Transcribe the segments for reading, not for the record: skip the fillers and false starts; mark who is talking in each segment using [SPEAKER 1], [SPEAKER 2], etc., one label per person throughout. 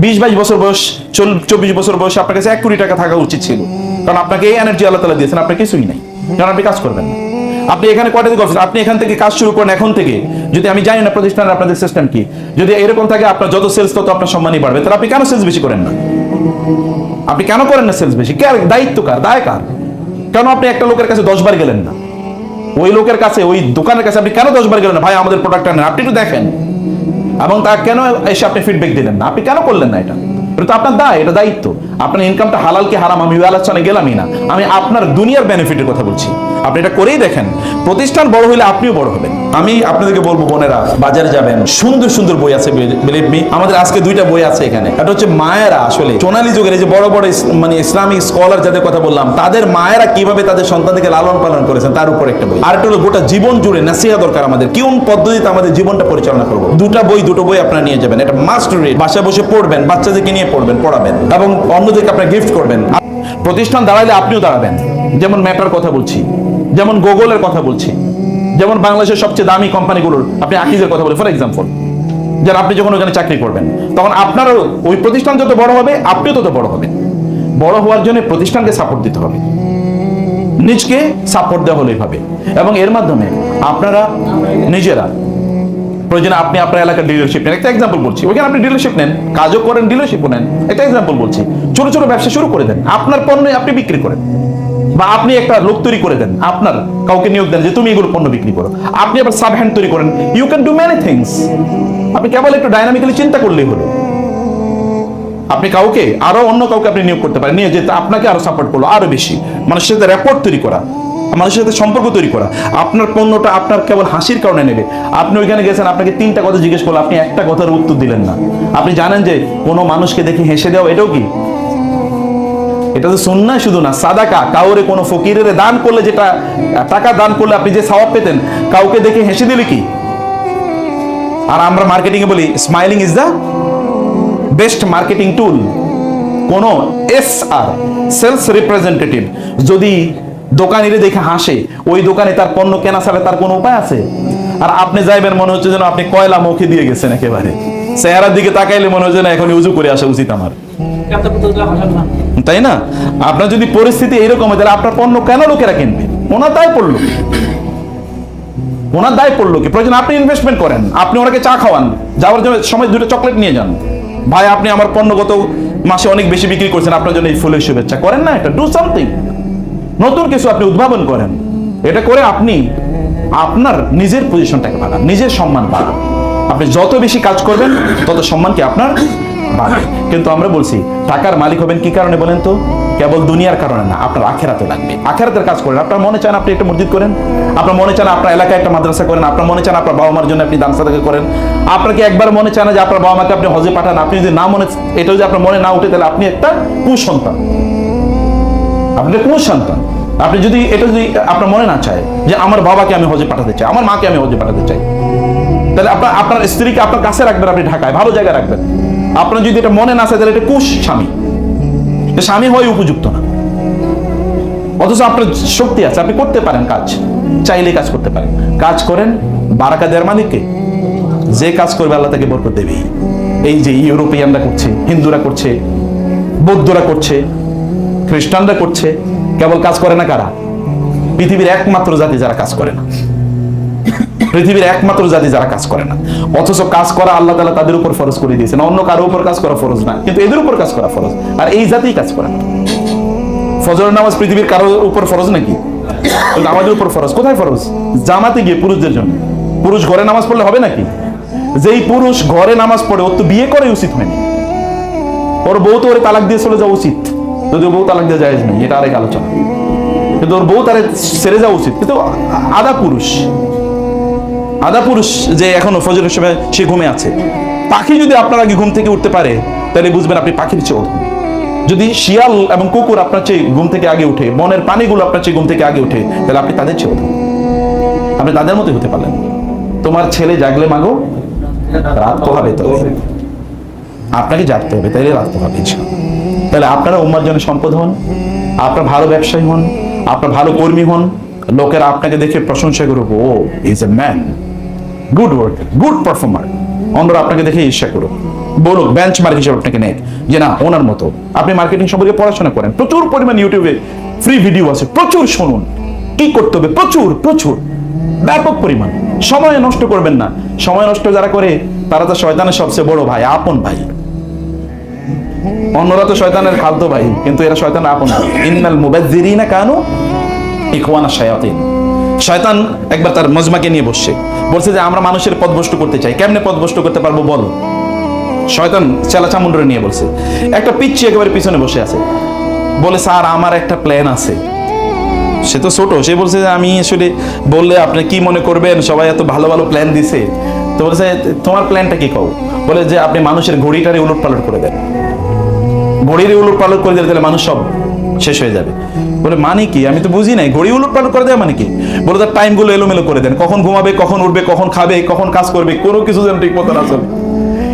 [SPEAKER 1] 20-22 বছর বয়স, 24 বছর বয়সে আপনার কাছে 1 কোটি টাকা থাকা উচিত ছিল, কারণ আপনাকে এই এনার্জি আল্লাহ তাআলা দিয়েছেন। আপনার কিছুই নাই, কারণ আপনি কাজ করবেন না। আপনি এখানে কয়টা থেকে অফিস, আপনি এখান থেকে কাজ শুরু করেন এখন থেকে। যদি আমি জানি না প্রতিষ্ঠানের আপনাদের সিস্টেম কি, যদি এরকম থাকে আপনার যত সেলস তত আপনার সম্মানই বাড়বে, তাহলে আপনি কেন সেলস বেশি করেন না? আপনি কেন করেন না সেলস বেশি? দায়িত্ব কার, দায় কার? কেন আপনি একটা লোকের কাছে 10 বার গেলেন না? ওই লোকের কাছে, ওই দোকানের কাছে আপনি কেন 10 বার গেলেন না? ভাই আমাদের প্রোডাক্টটা নেন, আপনি একটু দেখেন। এবং তা কেন এসে আপনি ফিডব্যাক দিলেন না? আপনি কেন করলেন না? এটা তো আপনার দায়, এটা দায়িত্ব। আপনার ইনকামটা হালাল কি হারাম আমি ওই আলোচনা গেলামই না, আমি আপনার দুনিয়ার বেনিফিটের কথা বলছি। আপনি এটা করেই দেখেন, প্রতিষ্ঠান বড় হলে আপনিও বড় হবেন। আমি আপনাদেরকে বলবো, বোনেরা বাজারে যাবেন, সুন্দর সুন্দর বই আছে, বিলিভ মি। আমাদের আজকে 2টা বই আছে এখানে। এটা হচ্ছে মায়েরা, আসলে সোনালী যুগের এই যে বড় বড় মানে ইসলামিক স্কলার যাদের কথা বললাম, তাদের মায়েরা কিভাবে তাদের সন্তানকে লালন পালন করেছেন তার উপর একটা বই। আর একটা হলো গোটা জীবন জুড়ে নাসিহা দরকার আমাদের, কোন পদ্ধতিতে আমাদের জীবনটা পরিচালনা করবো। দুটো বই আপনারা নিয়ে যাবেন, এটা মাস্ট রিড। বাসায় বসে পড়বেন, বাচ্চাদেরকে নিয়ে পড়বেন, পড়াবেন এবং অন্যদেরকে আপনারা গিফট করবেন। প্রতিষ্ঠান দাঁড়াইলে আপনিও দাঁড়াবেন। যেমন মেটার কথা বলছি, যেমন গুগলের কথা বলছি, যেমন বাংলাদেশের সবচেয়ে দামি কোম্পানিগুলোর আপনি আকিজের কথা বলি ফর এক্সাম্পল, যারা আপনি যখন ওখানে চাকরি করবেন, তখন আপনারও ওই প্রতিষ্ঠান যত বড় হবে আপনিও তত বড় হবেন। বড় হওয়ার জন্য প্রতিষ্ঠানকে সাপোর্ট দিতে হবে, নিজকে সাপোর্ট দেওয়া হলে হবে। এবং এর মাধ্যমে আপনারা নিজেরা প্রয়োজনে আপনি আপনার এলাকার ডিলারশিপ নেন। একটা এক্সাম্পল বলছি, ওইখানে আপনি ডিলারশিপ নেন, কাজও করেন, ডিলারশিপও নেন। একটা এক্সাম্পল বলছি, ছোট ছোট ব্যবসা শুরু করে দেন, আপনার পণ্য আপনি বিক্রি করেন, বা আপনি একটা লোক তৈরি করে দেন, আপনার কাউকে নিয়োগ দেন যে তুমি এগুলো পণ্য বিক্রি করো। আপনি আবার সাব হ্যান্ড তৈরি করেন। You can do many things. আপনি কেবল একটু ডাইনামিক্যালি চিন্তা করলেই হলো। আপনি কাউকে আরো অন্য কাউকে আপনি নিয়োগ করতে পারেন, নিয়ে যে আপনাকে আরো সাপোর্ট করলো, আরো বেশি মানুষের সাথে র্যাপোর্ট তৈরি করা, মানুষের সাথে সম্পর্ক তৈরি করা। আপনার পণ্যটা আপনার কেবল হাসির কারণে নেবে। আপনি ওইখানে গেছেন, আপনাকে 3টা কথা জিজ্ঞেস করলো, আপনি একটা কথার উত্তর দিলেন না। আপনি জানেন যে কোনো মানুষকে দেখে হেসে দেওয়া এটাও কি? এটা তো সুন্নাহ শুধু না, সাদাকা। কাউরে কোনো ফকিরের দান করলে, যেটা টাকা দান করলে আপনি যে সওয়াব পেতেন, কাউকে দেখে হেসে দিলে কি? আর আমরা মার্কেটিং এ বলি smiling is the best marketing টুল। কোন SR সেলস রিপ্রেজেন্টেটিভ যদি দোকানিরে দেখে হাসে, ওই দোকানে তার পণ্য কেনা ছাড়া তার কোনো উপায় আছে? আর আপনি যাইবেন, মনে হচ্ছে যেন আপনি কয়লা মুখে দিয়ে গেছেন একেবারে। চেহারার দিকে তাকাইলে মনে হচ্ছে না এখন উজু করে আসা উচিত আমার, তাই না? আপনার যদি পরিস্থিতি এইরকম হয়, তাহলে আপনার পণ্য কেন লোকেরা কিনবে? ওনার দায় পড়লো, ওনার দায় পড়লো কি? প্রয়োজন আপনি ইনভেস্টমেন্ট করেন, আপনি ওনাকে চা খাওয়ান, যাওয়ার সময় 2টা চকলেট নিয়ে যান। ভাই আপনি আমার পণ্য গত মাসে অনেক বেশি বিক্রি করছেন, আপনার জন্য এই ফুলের শুভেচ্ছা। করেন না এটা? ডু সামথিং, নতুন কিছু আপনি উদ্ভাবন করেন। এটা করে আপনি আপনার নিজের পজিশনটাকে বাড়ান, নিজের সম্মান বাড়ান। আপনি যত বেশি কাজ করবেন তত সম্মান কি আপনার বাড়বে। কিন্তু আমরা বলছি টাকার মালিক হবেন কি কারণে বলেন তো? কেবল দুনিয়ার কারণে না, আপনার আখেরাতে লাগবে। আখেরাতের কাজ করেন। আপনার মনে চান আপনি একটা মসজিদ করেন, আপনার মনে চান আপনার এলাকায় একটা মাদ্রাসা করেন, আপনার মনে চান আপনার বাবা মার জন্য আপনি দান সাদাকা করেন। আপনাকে একবার মনে চান যে আপনার বাবা মাকে আপনি হজে পাঠান। আপনি যদি না মনে, এটা যদি আপনার মনে না উঠে, তাহলে আপনি একটা কুসন্তান, আপনি কুসন্তান। আপনি যদি এটা যদি আপনার মনে না চায় যে আমার বাবাকে আমি হজে পাঠাতে চাই, আমার মাকে আমি হজে পাঠাতে চাই, তাহলে আপনার স্ত্রীকে আপনার কাছে রাখবেন, আপনি ঢাকায় ভালো জায়গায় রাখবেন। আপনার যদি এটা মনে না চায়, তাহলে এটা কুশ স্বামী, স্বামী হয়ে উপযুক্ত না। অথচ আপনার শক্তি আছে, আপনি করতে পারেন কাজ, চাইলে কাজ করতে পারেন। কাজ করেন, বারাকা দেওয়ার মালিককে। যে কাজ করবে আল্লাহ তাকে বরকত দেবেই। এই যে ইউরোপিয়ানরা করছে, হিন্দুরা করছে, বৌদ্ধরা করছে, খ্রিস্টানরা করছে, কেবল কাজ করে না কারা? পৃথিবীর একমাত্র জাতি যারা কাজ করে না, পৃথিবীর একমাত্র জাতি যারা কাজ করে না। অথচ কাজ করা আল্লাহ তাআলা তাদের উপর ফরজ করে দিয়েছেন, অন্য কারো উপর কাজ করা ফরজ না, কিন্তু এদের উপর কাজ করা ফরজ। আর এই জাতিই কাজ করে না। ফজরের নামাজ পৃথিবীর কারো উপর ফরজ নাকি? আমাদের উপর ফরজ। কোথায় ফরজ? জামাতে গিয়ে পুরুষদের জন্য। পুরুষ ঘরে নামাজ পড়লে হবে নাকি? যেই পুরুষ ঘরে নামাজ পড়ে, ওর তো বিয়ে করাই উচিত হয়নি, ওর বউ তো ওর তালাক দিয়ে চলে যাওয়া উচিত, যদিও বউ তালাক দিয়ে যায় না, এটা আরেক আলোচনা। কিন্তু ওর বউ তারে ছেড়ে যাওয়া উচিত। কিন্তু আধা পুরুষ যে এখনো ফজরের সময় সে ঘুমে আছে। পাখি যদি আপনার আগে ঘুম থেকে উঠতে পারে, তাহলে বুঝবেন আপনি পাখির চেয়ে অধম। যদি শিয়াল এবং কুকুর আপনার চেয়ে ঘুম থেকে আগে উঠে, বনের প্রাণীগুলো আপনার চেয়ে ঘুম থেকে আগে উঠে, তাহলে আপনি তাদের চেয়ে অধম। আপনি তাদের মতোই হতে পারলেন। তোমার ছেলে জাগলে মাগো রাত পোহাবে, তো আপনাকে জাগতে হবে, তাইলে রাত পোহাবে। তাহলে আপনারা উম্মার জন্য সম্পদ হন, আপনার ভালো ব্যবসায়ী হন, আপনার ভালো কর্মী হন। লোকেরা আপনাকে দেখে প্রশংসা করবে, ও is a man, good worker, good performer. অন্যরা আপনাকে দেখে ঈর্ষা করুক, বলুক, বেঞ্চমার্ক হিসেবে আপনাকে নেয় যে না ওনার মতো আপনি মার্কেটিং সম্পর্কে পড়াশোনা করেন, প্রচুর পরিমাণ ইউটিউবে ফ্রি ভিডিও আছে, প্রচুর শুনুন কি করতে হবে, প্রচুর প্রচুর ব্যাপক পরিমাণ। সময় নষ্ট করবেন না, সময় নষ্ট যারা করে তারা তো শয়তানের সবচেয়ে বড় ভাই, আপন ভাই। অন্যরা তো শয়তানের খালতো ভাই, কিন্তু এরা শয়তানের আপন ভাই। ইন্নাল মুবাজ্জিরিনা কানু ইখওয়ানা শায়াতিন। শয়তান একবার তার মজমাকে নিয়ে বলছে যে আমরা মানুষের পথভ্রষ্ট করতে চাই, কেমনে পথভ্রষ্ট করতে পারবো বলো। শয়তান চেলা চামুন্ডরে নিয়ে বলছে, একটা পিচ্চি একেবারে পিছনে বসে আছে, বলে স্যার আমার একটা প্ল্যান আছে। সে তো ছোট, সে বলছে যে আমি আসলে বললে আপনি কি মনে করবেন, সবাই এত ভালো ভালো প্ল্যান দিছে। তো বলছে তোমার প্ল্যানটা কি কও? বলে যে আপনি মানুষের ঘড়িটারে উলট পালট করে দেন, ঘড়ির উলট পালট করে দিলে তাহলে মানুষ সব শেষ হয়ে যাবে। বলে মানে কি, আমি তো বুঝি নাই, ঘড়ি উলট পালট করে দেয় মানে কি? বলে তার টাইম গুলো এলোমেলো করে দেন, কখন ঘুমাবে, কখন উঠবে, কখন খাবে, কখন কাজ করবে, কোনো কিছু যেন ঠিক মতো না চলে।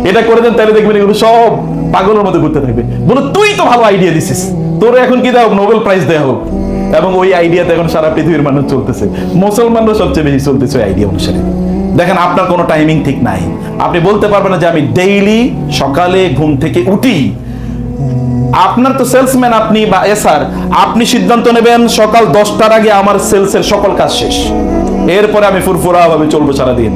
[SPEAKER 1] এটা করে দেন, তাহলে দেখবেন এগুলো সব পাগলের মধ্যে ঘুরতে থাকবে। বলে তুই তো ভালো আইডিয়া দিছিস, তোর এখন কি দেওয়া হোক, নোবেল প্রাইজ দেওয়া হোক। এবং ওই আইডিয়াতে এখন সারা পৃথিবীর মানুষ চলতেছে, মুসলমানরা সবচেয়ে বেশি চলতেছে ওই আইডিয়া অনুসারে। দেখেন আপনার কোনো টাইমিং ঠিক নাই, আপনি বলতে পারবেন না যে আমি ডেইলি সকালে ঘুম থেকে উঠি। আপনার তো সেলসম্যান আপনি বা এসআর, আপনি সিদ্ধান্ত নেবেন সকাল 10টার আগে আমার সেলসের সকল কাজ শেষ, এরপরে আমি ফুরফুরা ভাবে চলবো সারাদিন।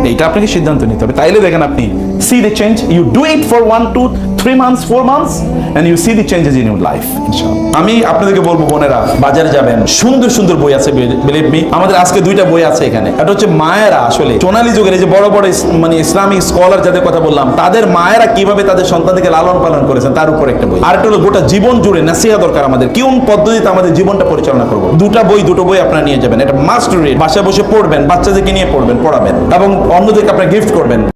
[SPEAKER 1] এইটা আপনাকে সিদ্ধান্ত নিতে হবে, তাইলে দেখেন আপনি see the change. You do it for 1 2 3 months 4 months and you see the changes in your life ইনশাআল্লাহ। আমি আপনাদেরকে বলবো বোনেরা, বাজারে যাবেন, সুন্দর সুন্দর বই আছে, believe me। আমাদের আজকে 2টা বই আছে এখানে। এটা হচ্ছে মায়েরা, আসলে সোনালী যুগের এই যে বড় বড় মানে ইসলামিক স্কলার যাদের কথা বললাম, তাদের মায়েরা কিভাবে তাদের সন্তানদেরকে লালন পালন করেছেন তার উপর একটা বই। আর একটা হলো গোটা জীবন জুড়ে নাসিহা দরকার আমাদের, কোন পদ্ধতিতে আমাদের জীবনটা পরিচালনা করব। দুটো বই আপনারা নিয়ে যাবেন, এটা মাস্ট রিড, বাসায় বসে পড়বেন, বাচ্চাদেরকে নিয়ে পড়বেন, পড়াবেন এবং অন্যদেরকে আপনারা গিফট করবেন।